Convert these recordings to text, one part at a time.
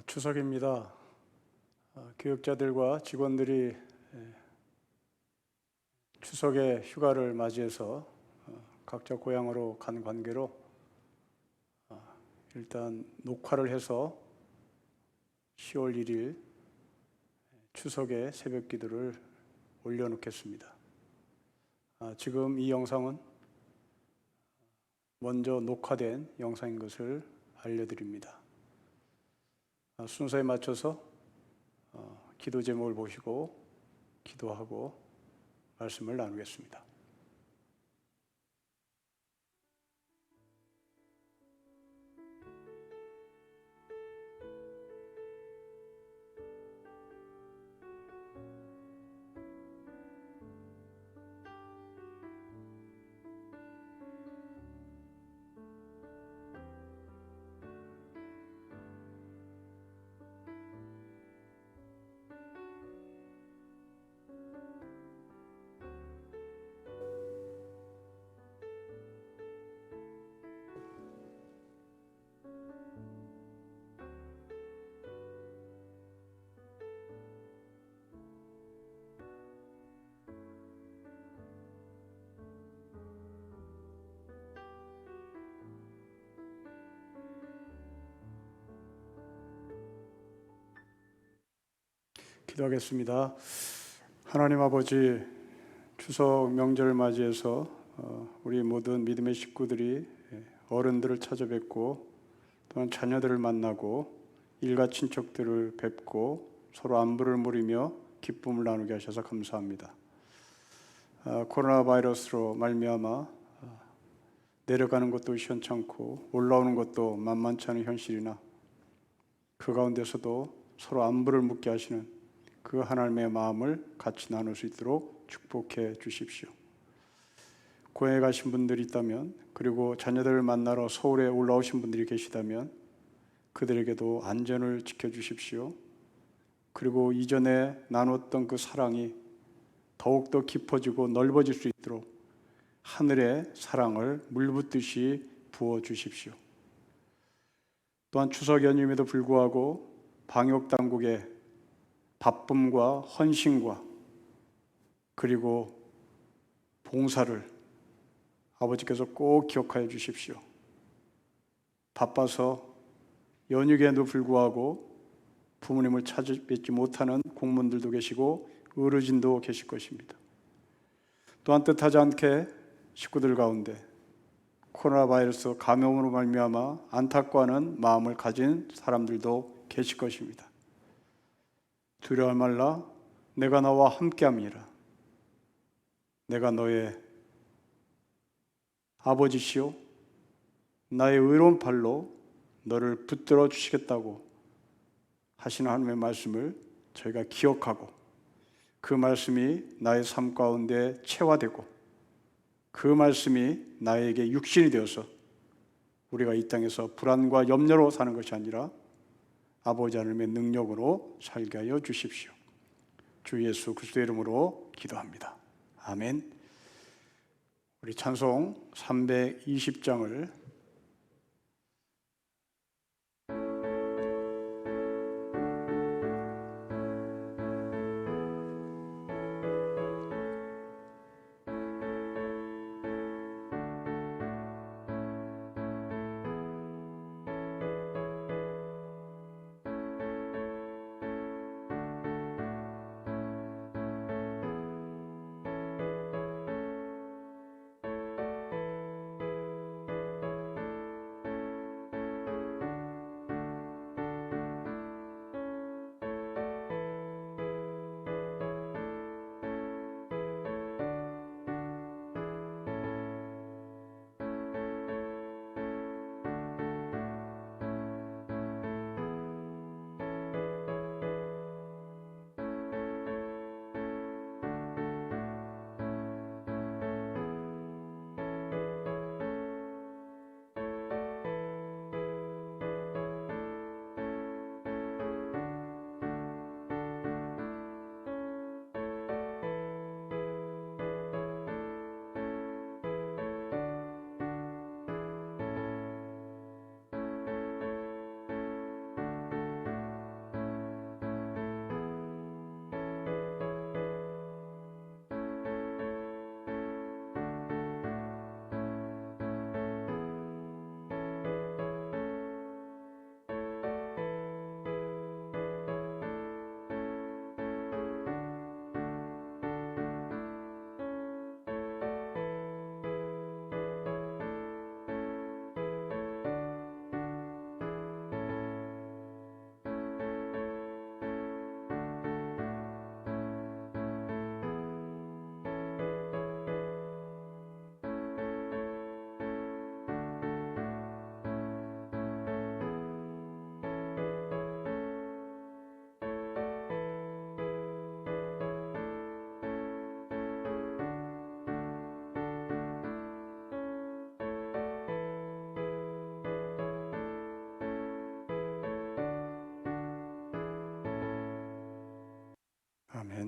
추석입니다. 교육자들과 직원들이 추석의 휴가를 맞이해서 각자 고향으로 간 관계로 일단 녹화를 해서 10월 1일 추석의 새벽 기도를 올려놓겠습니다. 지금 이 영상은 먼저 녹화된 영상인 것을 알려드립니다. 순서에 맞춰서 기도 제목을 보시고 기도하고 말씀을 나누겠습니다. 기도하겠습니다. 하나님 아버지, 추석 명절을 맞이해서 우리 모든 믿음의 식구들이 어른들을 찾아뵙고 또한 자녀들을 만나고 일가 친척들을 뵙고 서로 안부를 물으며 기쁨을 나누게 하셔서 감사합니다. 코로나 바이러스로 말미암아 내려가는 것도 시원찮고 올라오는 것도 만만치 않은 현실이나 그 가운데서도 서로 안부를 묻게 하시는 그 하나님의 마음을 같이 나눌 수 있도록 축복해 주십시오. 고향에 가신 분들이 있다면, 그리고 자녀들을 만나러 서울에 올라오신 분들이 계시다면 그들에게도 안전을 지켜주십시오. 그리고 이전에 나눴던 그 사랑이 더욱더 깊어지고 넓어질 수 있도록 하늘의 사랑을 물붓듯이 부어주십시오. 또한 추석 연휴임에도 불구하고 방역당국의 바쁨과 헌신과 그리고 봉사를 아버지께서 꼭 기억하여 주십시오. 바빠서 연휴에도 불구하고 부모님을 찾아뵙지 못하는 공무원들도 계시고 어르신도 계실 것입니다. 또한 뜻하지 않게 식구들 가운데 코로나 바이러스 감염으로 말미암아 안타까워하는 마음을 가진 사람들도 계실 것입니다. 두려워 말라, 내가 너와 함께함이라. 내가 너의 아버지시오 나의 의로운 팔로 너를 붙들어 주시겠다고 하시는 하나님의 말씀을 저희가 기억하고 그 말씀이 나의 삶 가운데 체화되고 그 말씀이 나에게 육신이 되어서 우리가 이 땅에서 불안과 염려로 사는 것이 아니라 아버지 하나님의 능력으로 살게 하여 주십시오. 주 예수 그리스도의 이름으로 기도합니다. 아멘. 우리 찬송 320장을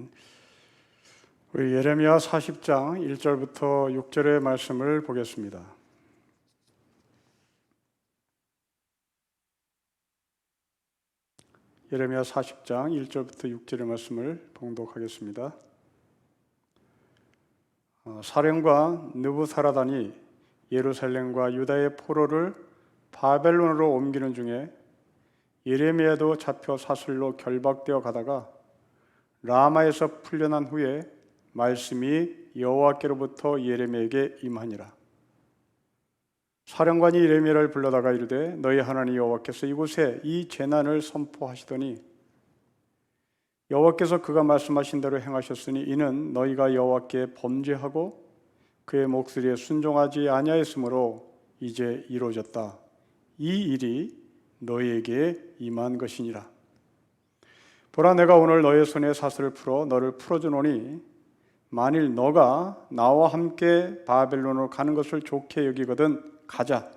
아멘. 우리 예레미야 40장 1절부터 6절의 말씀을 보겠습니다. 예레미야 40장 1절부터 6절의 말씀을 봉독하겠습니다. 사령관 느부사라단이 예루살렘과 유다의 포로를 바벨론으로 옮기는 중에 예레미야도 잡혀 사슬로 결박되어 가다가 라마에서 풀려난 후에 말씀이 여호와께로부터 예레미야에게 임하니라. 사령관이 예레미야를 불러다가 이르되 너희 하나님 여호와께서 이곳에 이 재난을 선포하시더니 여호와께서 그가 말씀하신 대로 행하셨으니 이는 너희가 여호와께 범죄하고 그의 목소리에 순종하지 아니하였으므로 이제 이루어졌다. 이 일이 너희에게 임한 것이니라. 보라, 내가 오늘 너의 손에 사슬을 풀어 너를 풀어주노니 만일 너가 나와 함께 바벨론으로 가는 것을 좋게 여기거든 가자.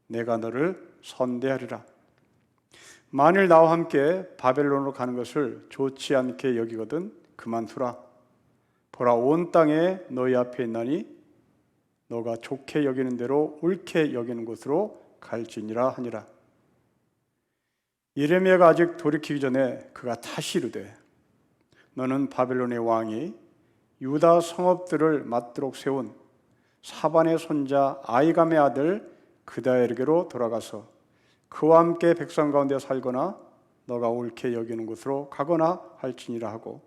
내가 너를 선대하리라. 만일 나와 함께 바벨론으로 가는 것을 좋지 않게 여기거든 그만두라. 보라, 온 땅에 너희 앞에 있나니 너가 좋게 여기는 대로 옳게 여기는 곳으로 갈지니라 하니라. 예레미야가 아직 돌이키기 전에 그가 다시 이르되 너는 바벨론의 왕이 유다 성읍들을 맞도록 세운 사반의 손자 아이감의 아들 그다엘에게로 돌아가서 그와 함께 백성 가운데 살거나 너가 옳게 여기는 곳으로 가거나 할지니라 하고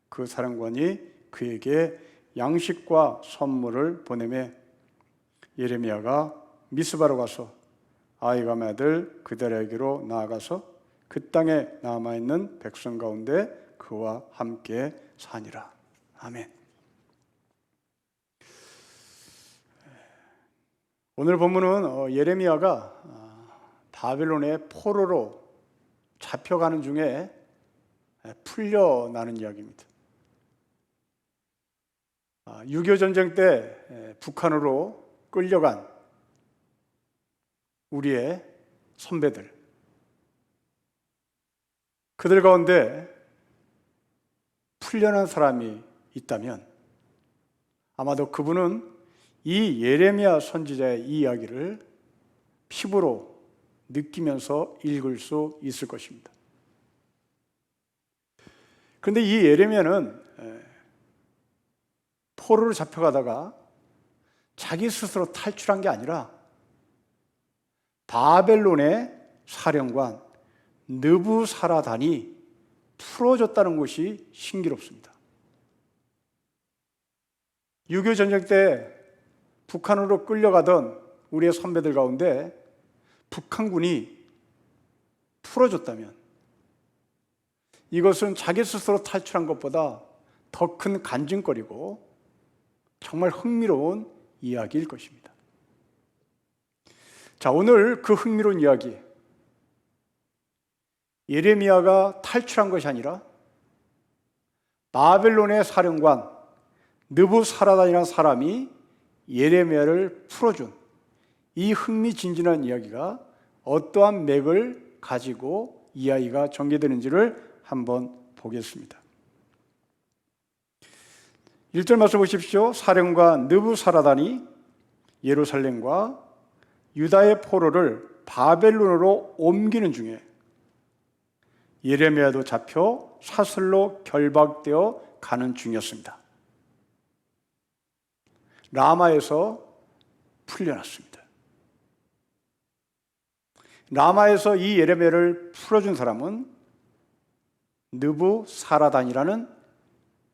그 사령관이 그에게 양식과 선물을 보내매 예레미야가 미스바로 가서 아이감의 아들 그다엘에게로 나아가서 그 땅에 남아있는 백성 가운데 그와 함께 사니라. 아멘. 오늘 본문은 예레미야가 바벨론의 포로로 잡혀가는 중에 풀려나는 이야기입니다. 6.25 전쟁 때 북한으로 끌려간 우리의 선배들, 그들 가운데 풀려난 사람이 있다면 아마도 그분은 이 예레미야 선지자의 이 이야기를 피부로 느끼면서 읽을 수 있을 것입니다. 그런데 이 예레미야는 포로로 잡혀가다가 자기 스스로 탈출한 게 아니라 바벨론의 사령관 느부사라단이 풀어줬다는 것이 신기롭습니다. 6.25 전쟁 때 북한으로 끌려가던 우리의 선배들 가운데 북한군이 풀어줬다면 이것은 자기 스스로 탈출한 것보다 더 큰 간증거리고 정말 흥미로운 이야기일 것입니다. 자, 오늘 그 흥미로운 이야기, 예레미야가 탈출한 것이 아니라 바벨론의 사령관 느부사라단이라는 사람이 예레미야를 풀어준 이 흥미진진한 이야기가 어떠한 맥을 가지고 이야기가 전개되는지를 한번 보겠습니다. 1절 말씀 보십시오. 사령관 느부사라단이 예루살렘과 유다의 포로를 바벨론으로 옮기는 중에 예레미야도 잡혀 사슬로 결박되어 가는 중이었습니다. 라마에서 풀려났습니다. 라마에서 이 예레미야를 풀어준 사람은 느부사라단이라는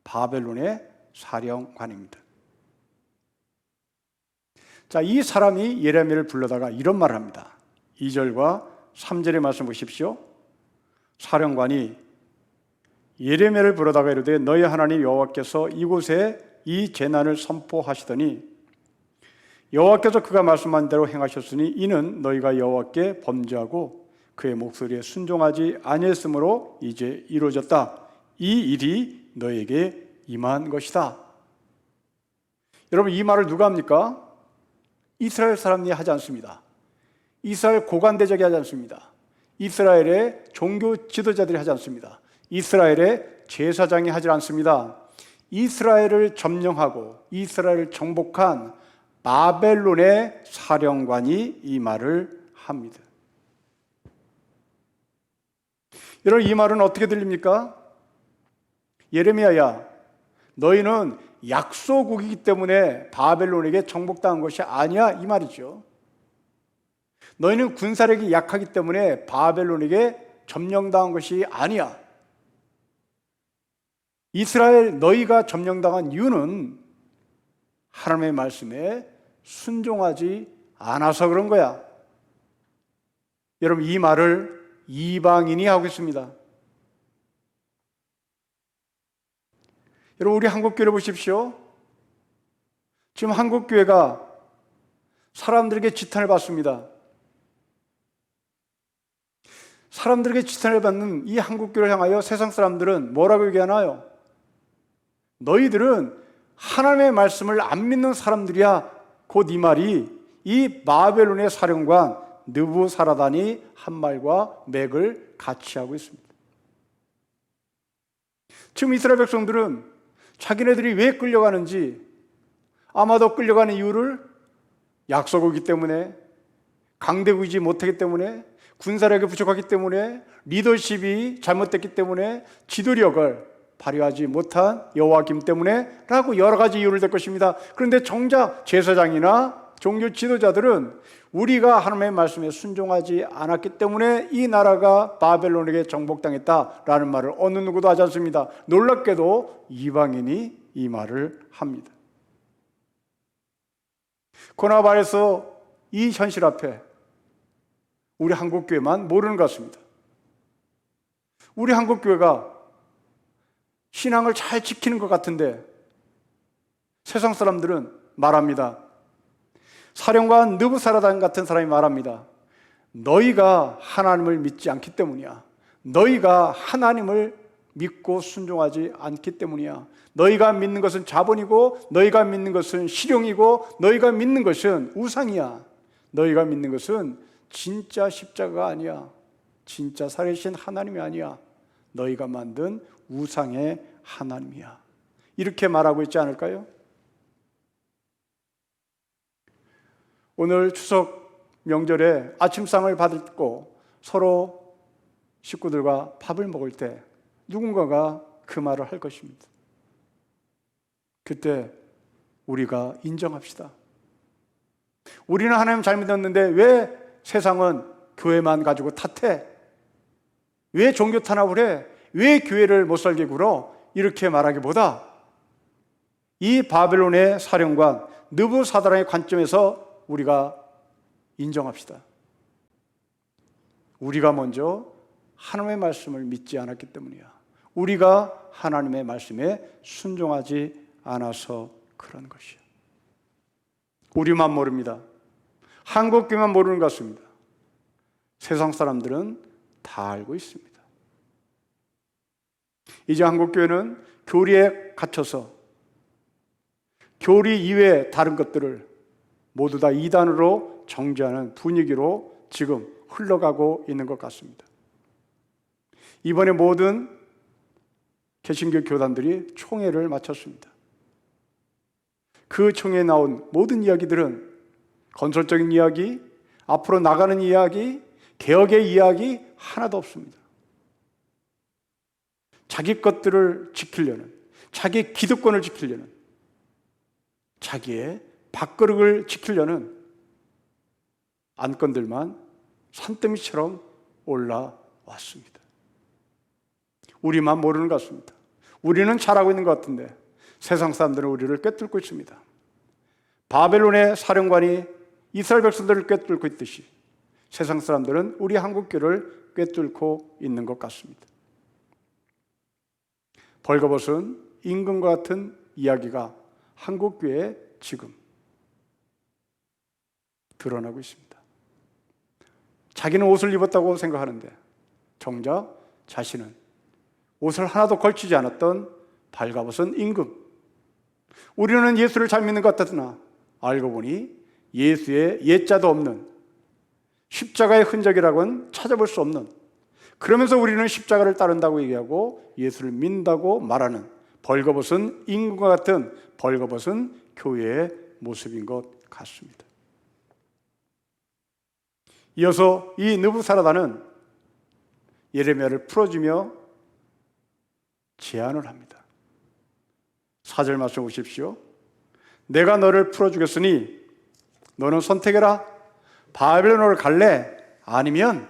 바벨론의 사령관입니다. 자, 이 사람이 예레미야를 불러다가 이런 말을 합니다. 2절과 3절의 말씀 보십시오. 사령관이 예레미야를 부르다가 이르되 너희 하나님 여호와께서 이곳에 이 재난을 선포하시더니 여호와께서 그가 말씀한 대로 행하셨으니 이는 너희가 여호와께 범죄하고 그의 목소리에 순종하지 아니했으므로 이제 이루어졌다. 이 일이 너에게 임한 것이다. 여러분, 이 말을 누가 합니까? 이스라엘 사람이 하지 않습니다. 이스라엘 고관대적이 하지 않습니다. 이스라엘의 종교 지도자들이 하지 않습니다. 이스라엘의 제사장이 하지 않습니다. 이스라엘을 점령하고 이스라엘을 정복한 바벨론의 사령관이 이 말을 합니다. 여러분, 이 말은 어떻게 들립니까? 예레미야야, 너희는 약소국이기 때문에 바벨론에게 정복당한 것이 아니야, 이 말이죠. 너희는 군사력이 약하기 때문에 바벨론에게 점령당한 것이 아니야. 이스라엘 너희가 점령당한 이유는 하나님의 말씀에 순종하지 않아서 그런 거야. 여러분, 이 말을 이방인이 하고 있습니다. 여러분, 우리 한국교회를 보십시오. 지금 한국교회가 사람들에게 지탄을 받습니다. 사람들에게 지탄을 받는 이 한국교회를 향하여 세상 사람들은 뭐라고 얘기하나요? 너희들은 하나님의 말씀을 안 믿는 사람들이야. 곧 이 말이 이 바벨론의 사령관 느부사라단이 한 말과 맥을 같이 하고 있습니다. 지금 이스라엘 백성들은 자기네들이 왜 끌려가는지, 아마도 끌려가는 이유를 약소국이기 때문에, 강대국이지 못하기 때문에, 군사력이 부족하기 때문에, 리더십이 잘못됐기 때문에, 지도력을 발휘하지 못한 여호와김 때문에 라고 여러 가지 이유를 댈 것입니다. 그런데 정작 제사장이나 종교 지도자들은 우리가 하나님의 말씀에 순종하지 않았기 때문에 이 나라가 바벨론에게 정복당했다라는 말을 어느 누구도 하지 않습니다. 놀랍게도 이방인이 이 말을 합니다. 그러나 말해서 이 현실 앞에 우리 한국교회만 모르는 것 같습니다. 우리 한국교회가 신앙을 잘 지키는 것 같은데 세상 사람들은 말합니다. 사령관 느부사라단 같은 사람이 말합니다. 너희가 하나님을 믿지 않기 때문이야. 너희가 하나님을 믿고 순종하지 않기 때문이야. 너희가 믿는 것은 자본이고, 너희가 믿는 것은 실용이고, 너희가 믿는 것은 우상이야. 너희가 믿는 것은 진짜 십자가가 아니야. 진짜 살아계신 하나님이 아니야. 너희가 만든 우상의 하나님이야. 이렇게 말하고 있지 않을까요? 오늘 추석 명절에 아침상을 받고 서로 식구들과 밥을 먹을 때 누군가가 그 말을 할 것입니다. 그때 우리가 인정합시다. 우리는 하나님 잘 믿었는데 왜 세상은 교회만 가지고 탓해? 왜 종교 탄압을 해? 왜 교회를 못 살게 굴어? 이렇게 말하기보다 이 바벨론의 사령관 느부사라단의 관점에서 우리가 인정합시다. 우리가 먼저 하나님의 말씀을 믿지 않았기 때문이야. 우리가 하나님의 말씀에 순종하지 않아서 그런 것이야. 우리만 모릅니다. 한국교회만 모르는 것 같습니다. 세상 사람들은 다 알고 있습니다. 이제 한국교회는 교리에 갇혀서 교리 이외의 다른 것들을 모두 다 이단으로 정죄하는 분위기로 지금 흘러가고 있는 것 같습니다. 이번에 모든 개신교 교단들이 총회를 마쳤습니다. 그 총회에 나온 모든 이야기들은 건설적인 이야기, 앞으로 나가는 이야기, 개혁의 이야기 하나도 없습니다. 자기 것들을 지키려는, 자기 기득권을 지키려는, 자기의 밥그릇을 지키려는 안건들만 산더미처럼 올라왔습니다. 우리만 모르는 것 같습니다. 우리는 잘하고 있는 것 같은데 세상 사람들은 우리를 꿰뚫고 있습니다. 바벨론의 사령관이 이스라엘 백성들을 꿰뚫고 있듯이 세상 사람들은 우리 한국교를 꿰뚫고 있는 것 같습니다. 벌거벗은 임금과 같은 이야기가 한국교회에 지금 드러나고 있습니다. 자기는 옷을 입었다고 생각하는데 정작 자신은 옷을 하나도 걸치지 않았던 발가벗은 임금. 우리는 예수를 잘 믿는 것 같으나 알고 보니 예수의 예자도 없는, 십자가의 흔적이라고는 찾아볼 수 없는 그러면서 우리는 십자가를 따른다고 얘기하고 예수를 믿는다고 말하는 벌거벗은 임금과 같은 벌거벗은 교회의 모습인 것 같습니다. 이어서 이 느부사라다는 예레미야를 풀어주며 제안을 합니다. 4절 말씀 보십시오. 내가 너를 풀어주겠으니 너는 선택해라. 바벨론으로 갈래? 아니면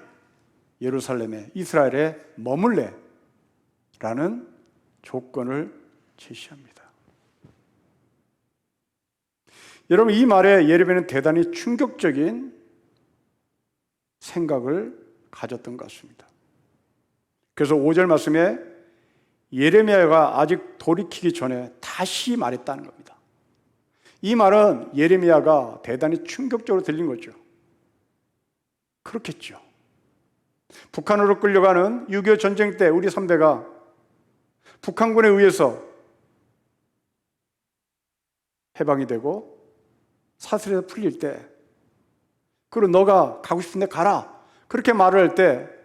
예루살렘에 이스라엘에 머물래? 라는 조건을 제시합니다. 여러분, 이 말에 예레미야는 대단히 충격적인 생각을 가졌던 것 같습니다. 그래서 5절 말씀에 예레미야가 아직 돌이키기 전에 다시 말했다는 겁니다. 이 말은 예레미야가 대단히 충격적으로 들린 거죠. 그렇겠죠. 북한으로 끌려가는 6.25 전쟁 때 우리 선배가 북한군에 의해서 해방이 되고 사슬에서 풀릴 때, 그리고 너가 가고 싶은데 가라, 그렇게 말을 할 때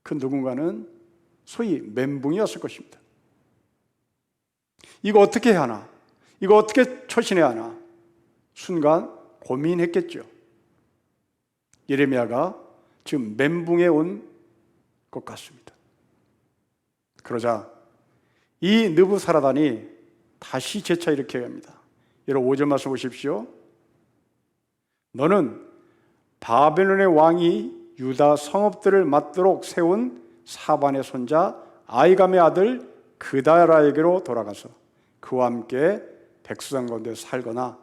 그 누군가는 소위 멘붕이었을 것입니다. 이거 어떻게 해야 하나? 이거 어떻게 처신해야 하나? 순간 고민했겠죠. 예레미야가 지금 멘붕에 온 것 같습니다. 그러자 이 느부사라단이 다시 재차 이렇게 합니다. 여러분 5절 말씀 보십시오. 너는 바벨론의 왕이 유다 성읍들을 맡도록 세운 사반의 손자 아이감의 아들 그다라에게로 돌아가서 그와 함께 백수장 가운데 살거나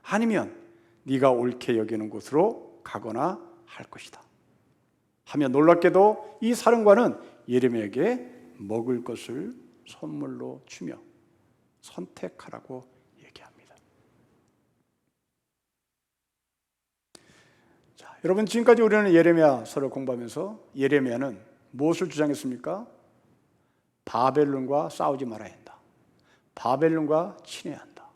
아니면 네가 옳게 여기는 곳으로 가거나 할 것이다 하며, 놀랍게도 이 사령관은 예레미야에게 먹을 것을 선물로 주며 선택하라고 얘기합니다. 자, 여러분, 지금까지 우리는 예레미야서를 공부하면서 예레미야는 무엇을 주장했습니까? 바벨론과 싸우지 말아야 한다. 바벨론과 친해야 한다.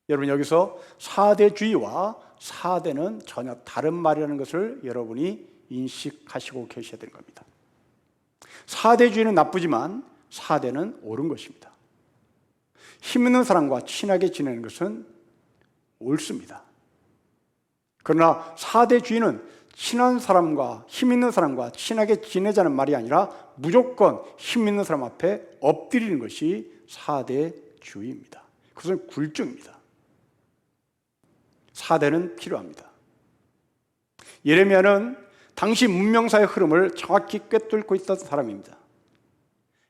여러분, 여기서 사대주의와 사대는 전혀 다른 말이라는 것을 여러분이 인식하시고 계셔야 되는 겁니다. 사대주의는 나쁘지만 사대는 옳은 것입니다. 힘 있는 사람과 친하게 지내는 것은 옳습니다. 그러나 사대주의는 친한 사람과 힘 있는 사람과 친하게 지내자는 말이 아니라 무조건 힘 있는 사람 앞에 엎드리는 것이 사대주의입니다. 그것은 굴종입니다. 사대는 필요합니다. 예레미야는 당시 문명사의 흐름을 정확히 꿰뚫고 있던 사람입니다.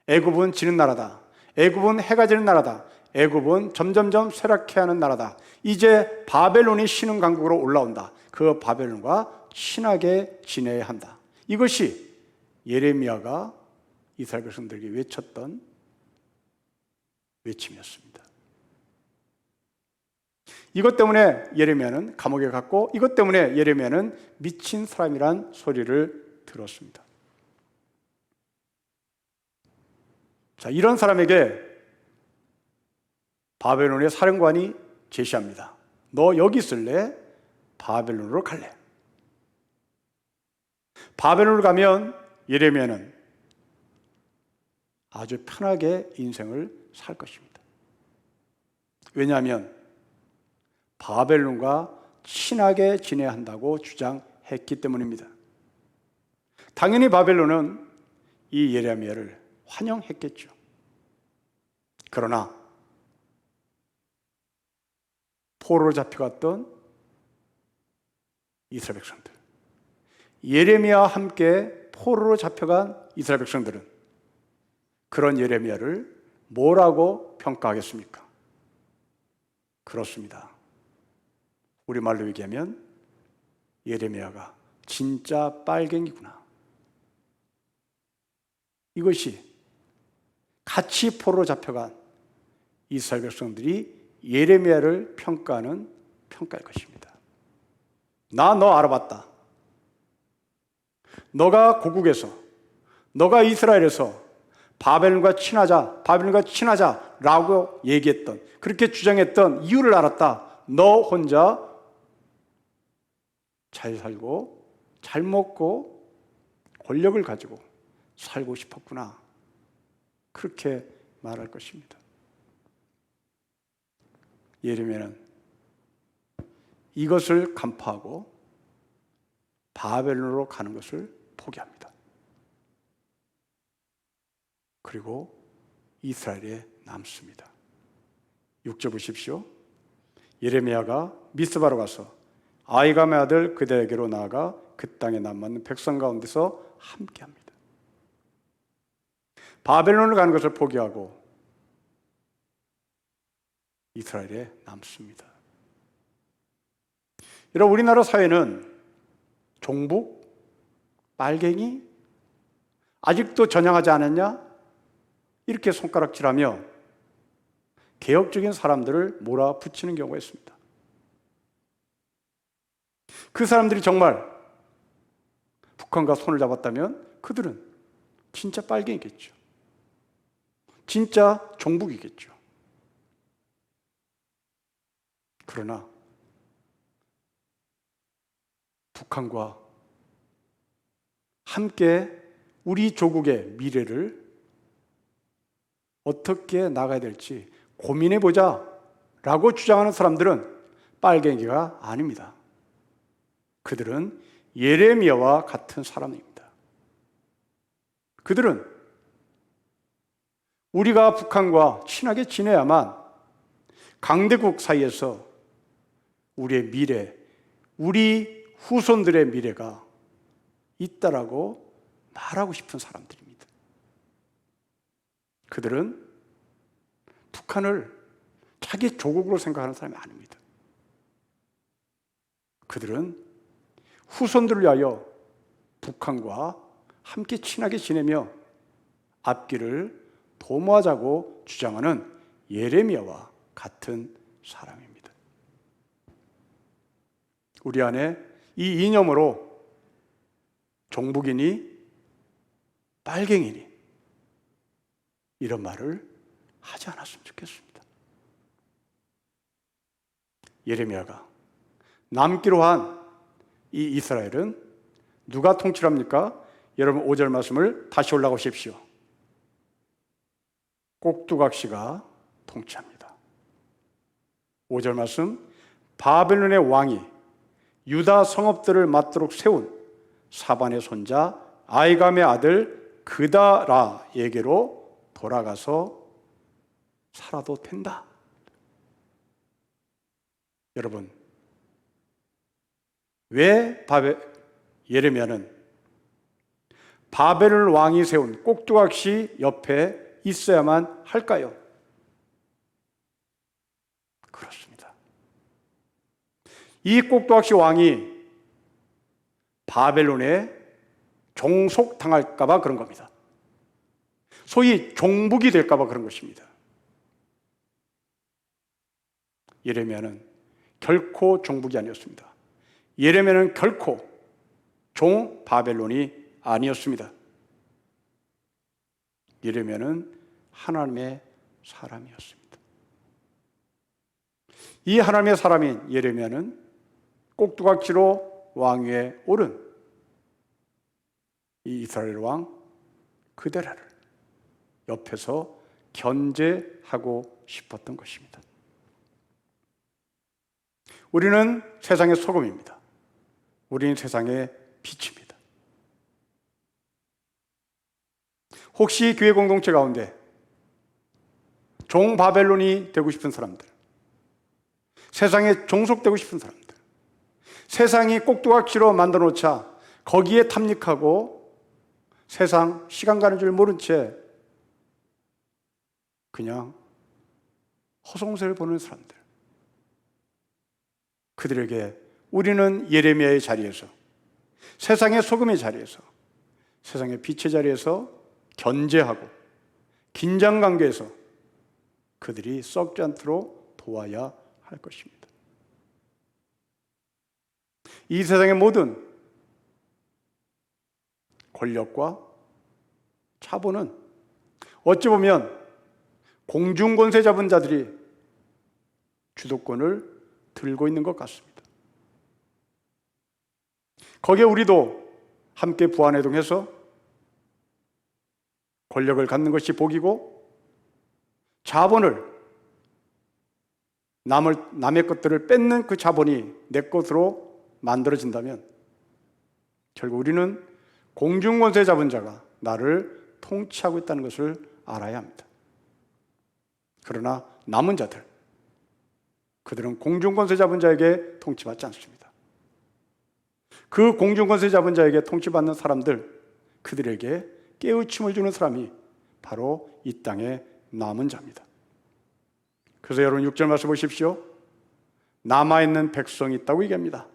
애굽은 지는 나라다. 애굽은 해가 지는 나라다. 애굽은 점점점 쇠락해하는 나라다. 이제 바벨론이 신흥 강국으로 올라온다. 그 바벨론과 친하게 지내야 한다. 이것이 예레미야가 이스라엘 백성들에게 외쳤던 외침이었습니다. 이것 때문에 예레미야는 감옥에 갔고, 이것 때문에 예레미야는 미친 사람이란 소리를 들었습니다. 자, 이런 사람에게 바벨론의 사령관이 제시합니다. 너 여기 있을래? 바벨론으로 갈래? 바벨론으로 가면 예레미야는 아주 편하게 인생을 살 것입니다. 왜냐하면 바벨론과 친하게 지내야 한다고 주장했기 때문입니다. 당연히 바벨론은 이 예레미야를 환영했겠죠. 그러나 포로로 잡혀갔던 이스라엘 백성들, 예레미야와 함께 포로로 잡혀간 이스라엘 백성들은 그런 예레미야를 뭐라고 평가하겠습니까? 그렇습니다. 우리말로 얘기하면 예레미야가 진짜 빨갱이구나. 이것이 같이 포로로 잡혀간 이스라엘 백성들이 예레미야를 평가하는 평가일 것입니다. 나 너 알아봤다. 너가 고국에서, 너가 이스라엘에서 바벨론과 친하자라고 얘기했던, 그렇게 주장했던 이유를 알았다. 너 혼자 잘 살고 잘 먹고 권력을 가지고 살고 싶었구나. 그렇게 말할 것입니다. 예레미야는 이것을 간파하고 바벨론으로 가는 것을 포기합니다. 그리고 이스라엘에 남습니다. 6절 보십시오. 예레미야가 미스바로 가서 아이감의 아들 그대에게로 나아가 그 땅에 남았는 백성 가운데서 함께합니다. 바벨론을 가는 것을 포기하고 이스라엘에 남습니다. 여러분, 우리나라 사회는 종북, 빨갱이, 아직도 전향하지 않았냐? 이렇게 손가락질하며 개혁적인 사람들을 몰아붙이는 경우가 있습니다. 그 사람들이 정말 북한과 손을 잡았다면 그들은 진짜 빨갱이겠죠. 진짜 종북이겠죠. 그러나 북한과 함께 우리 조국의 미래를 어떻게 나가야 될지 고민해보자 라고 주장하는 사람들은 빨갱이가 아닙니다. 그들은 예레미야와 같은 사람입니다. 그들은 우리가 북한과 친하게 지내야만 강대국 사이에서 우리의 미래, 우리 후손들의 미래가 있다라고 말하고 싶은 사람들입니다. 그들은 북한을 자기 조국으로 생각하는 사람이 아닙니다. 그들은 후손들을 위하여 북한과 함께 친하게 지내며 앞길을 도모하자고 주장하는 예레미야와 같은 사람입니다. 우리 안에 이 이념으로 종북이니 빨갱이니 이런 말을 하지 않았으면 좋겠습니다. 예레미야가 남기로 한 이 이스라엘은 누가 통치를 합니까? 여러분 5절 말씀을 다시 올라가 보십시오. 꼭두각시가 통치합니다. 5절 말씀, 바벨론의 왕이 유다 성읍들을 맞도록 세운 사반의 손자 아이감의 아들 그다라에게로 돌아가서 살아도 된다. 여러분, 왜 예레미야는 바벨론 왕이 세운 꼭두각시 옆에 있어야만 할까요? 그렇습니다. 이 꼭두각시 왕이 바벨론에 종속당할까 봐 그런 겁니다. 소위 종북이 될까 봐 그런 것입니다. 예레미야는 결코 종북이 아니었습니다. 예레미야는 결코 종 바벨론이 아니었습니다. 예레미야는 하나님의 사람이었습니다. 이 하나님의 사람인 예레미야는 꼭두각시로 왕위에 오른 이 이스라엘 왕 그데라를 옆에서 견제하고 싶었던 것입니다. 우리는 세상의 소금입니다. 우리는 세상의 빛입니다. 혹시 교회 공동체 가운데 종 바벨론이 되고 싶은 사람들, 세상에 종속되고 싶은 사람들, 세상이 꼭두각시로 만들어 놓자 거기에 탐닉하고 세상 시간 가는 줄 모른 채 그냥 허송세를 보는 사람들, 그들에게 우리는 예레미야의 자리에서, 세상의 소금의 자리에서, 세상의 빛의 자리에서 견제하고 긴장관계에서 그들이 썩지 않도록 도와야 할 것입니다. 이 세상의 모든 권력과 차보는 어찌 보면 공중권세 잡은 자들이 주도권을 들고 있는 것 같습니다. 거기에 우리도 함께 부안해동해서 권력을 갖는 것이 복이고, 자본을, 남의 것들을 뺏는 그 자본이 내 것으로 만들어진다면 결국 우리는 공중권세 잡은 자가 나를 통치하고 있다는 것을 알아야 합니다. 그러나 남은 자들, 그들은 공중권세 잡은 자에게 통치받지 않습니다. 그 공중권세 잡은 자에게 통치받는 사람들, 그들에게 깨우침을 주는 사람이 바로 이 땅의 남은 자입니다. 그래서 여러분 6절 말씀 보십시오. 남아있는 백성이 있다고 얘기합니다.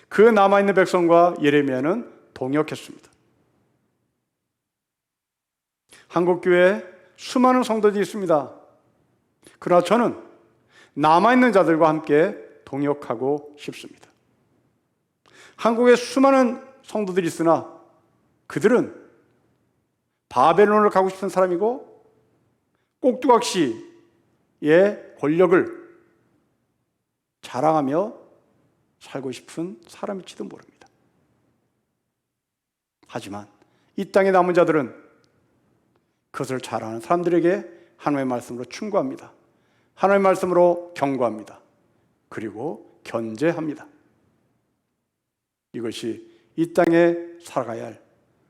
그 남아있는 백성과 예레미야는 동역했습니다. 한국교회에 수많은 성도들이 있습니다. 그러나 저는 남아있는 자들과 함께 동역하고 싶습니다. 한국에 수많은 성도들이 있으나 그들은 바벨론을 가고 싶은 사람이고 꼭두각시의 권력을 자랑하며 살고 싶은 사람일지도 모릅니다. 하지만 이 땅의 남은 자들은 그것을 자랑하는 사람들에게 하나님의 말씀으로 충고합니다. 하나님의 말씀으로 경고합니다. 그리고 견제합니다. 이것이 이 땅에 살아가야 할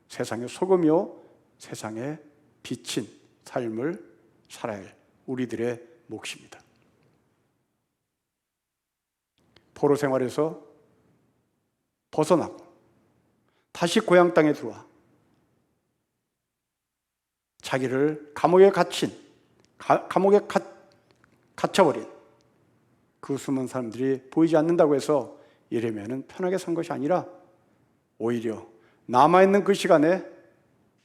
세상의 소금이요 세상의 빛인 삶을 살아야 할 우리들의 몫입니다. 포로 생활에서 벗어나고 다시 고향 땅에 들어와 자기를 감옥에 갇혀버린 그 숨은 사람들이 보이지 않는다고 해서 예레미야는 편하게 산 것이 아니라 오히려 남아있는 그 시간에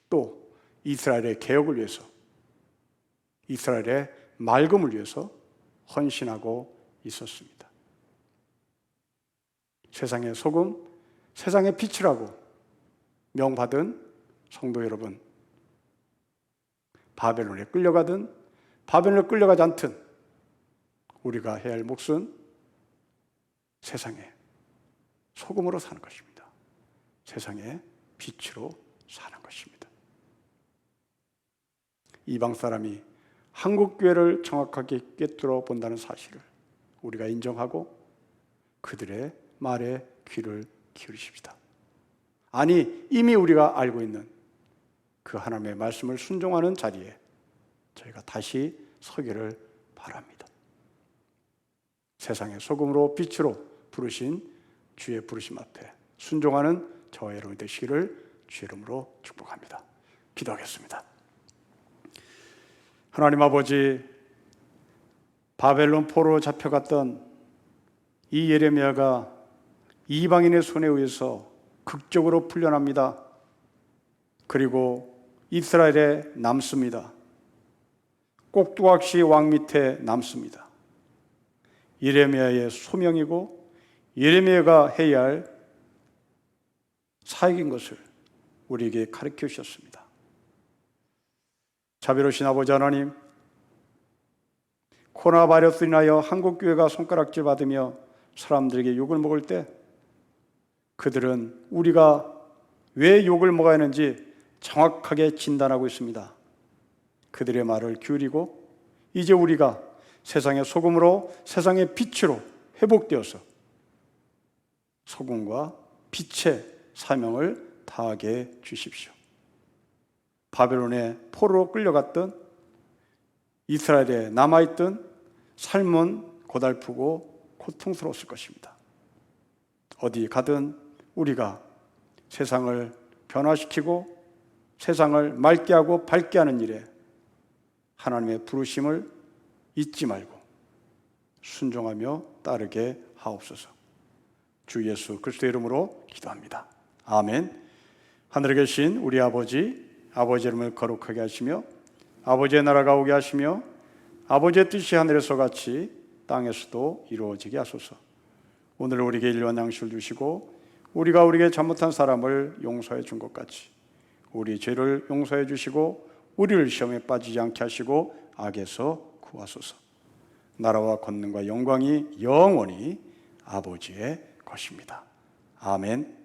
또 이스라엘의 개혁을 위해서, 이스라엘의 맑음을 위해서 헌신하고 있었습니다. 세상의 소금, 세상의 빛이라고 명받은 성도 여러분, 바벨론에 끌려가든 바벨론에 끌려가지 않든 우리가 해야 할 몫은 세상의 소금으로 사는 것입니다. 세상의 빛으로 사는 것입니다. 이방 사람이 한국 교회를 정확하게 꿰뚫어 본다는 사실을 우리가 인정하고 그들의 말에 귀를 기울이십시다. 아니, 이미 우리가 알고 있는 그 하나님의 말씀을 순종하는 자리에 저희가 다시 서기를 바랍니다. 세상의 소금으로 빛으로 부르신 주의 부르심 앞에 순종하는 저와 여러분 되시기를 주의 이름으로 축복합니다. 기도하겠습니다. 하나님 아버지, 바벨론 포로로 잡혀갔던 이 예레미야가 이방인의 손에 의해서 극적으로 풀려납니다. 그리고 이스라엘에 남습니다. 꼭두각시 왕 밑에 남습니다. 예레미야의 소명이고 예레미야가 해야 할 사역인 것을 우리에게 가르쳐 주셨습니다. 자비로우신 아버지 하나님, 코로나 바이러스로 인하여 한국교회가 손가락질 받으며 사람들에게 욕을 먹을 때 그들은 우리가 왜 욕을 먹어야 하는지 정확하게 진단하고 있습니다. 그들의 말을 기울이고 이제 우리가 세상의 소금으로 세상의 빛으로 회복되어서 소금과 빛의 사명을 다하게 주십시오. 바벨론의 포로로 끌려갔던 이스라엘에 남아있던 삶은 고달프고 고통스러웠을 것입니다. 어디 가든 우리가 세상을 변화시키고 세상을 맑게 하고 밝게 하는 일에 하나님의 부르심을 잊지 말고 순종하며 따르게 하옵소서. 주 예수 그리스도의 이름으로 기도합니다. 아멘. 하늘에 계신 우리 아버지, 아버지 이름을 거룩하게 하시며 아버지의 나라가 오게 하시며 아버지의 뜻이 하늘에서 같이 땅에서도 이루어지게 하소서. 오늘 우리에게 일용할 양식을 주시고 우리가 우리에게 잘못한 사람을 용서해 준 것 같이 우리 죄를 용서해 주시고 우리를 시험에 빠지지 않게 하시고 악에서 구하소서. 나라와 권능과 영광이 영원히 아버지의 것입니다. 아멘.